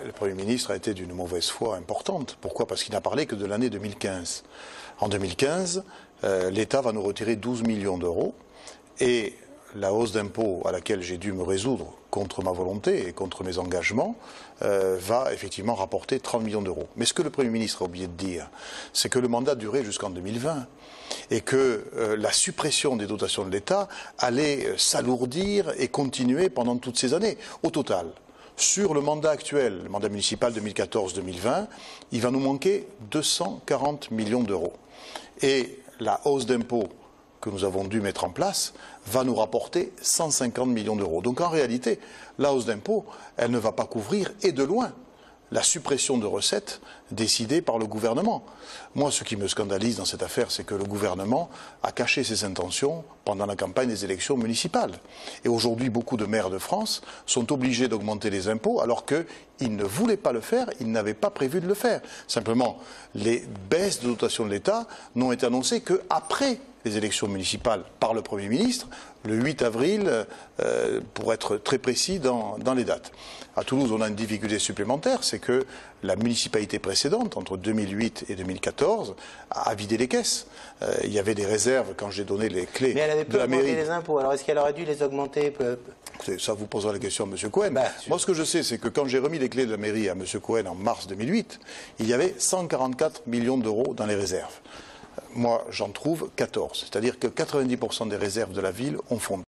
Le Premier ministre a été d'une mauvaise foi importante. Pourquoi? Parce qu'il n'a parlé que de l'année 2015. En 2015, l'État va nous retirer 12 millions d'euros et la hausse d'impôts à laquelle j'ai dû me résoudre contre ma volonté et contre mes engagements va effectivement rapporter 30 millions d'euros. Mais ce que le Premier ministre a oublié de dire, c'est que le mandat durait jusqu'en 2020 et que la suppression des dotations de l'État allait s'alourdir et continuer pendant toutes ces années. Au total, sur le mandat actuel, le mandat municipal 2014-2020, il va nous manquer 240 millions d'euros. Et la hausse d'impôts que nous avons dû mettre en place va nous rapporter 150 millions d'euros. Donc en réalité, la hausse d'impôts, elle ne va pas couvrir, et de loin, la suppression de recettes décidée par le gouvernement. Moi, ce qui me scandalise dans cette affaire, c'est que le gouvernement a caché ses intentions pendant la campagne des élections municipales. Et aujourd'hui, beaucoup de maires de France sont obligés d'augmenter les impôts alors qu'ils ne voulaient pas le faire, ils n'avaient pas prévu de le faire. Simplement, les baisses de dotation de l'État n'ont été annoncées qu'après les élections municipales par le Premier ministre, le 8 avril, pour être très précis dans les dates. À Toulouse, on a une difficulté supplémentaire, c'est que la municipalité précédente, entre 2008 et 2014, a vidé les caisses. Il y avait des réserves quand j'ai donné les clés de la mairie. Mais elle avait peu augmenté les impôts, alors est-ce qu'elle aurait dû les augmenter Ça vous posera la question à M. Cohen. Moi, ce que je sais, c'est que quand j'ai remis les clés de la mairie à M. Cohen en mars 2008, il y avait 144 millions d'euros dans les réserves. Moi, j'en trouve 14. C'est-à-dire que 90% des réserves de la ville ont fondu.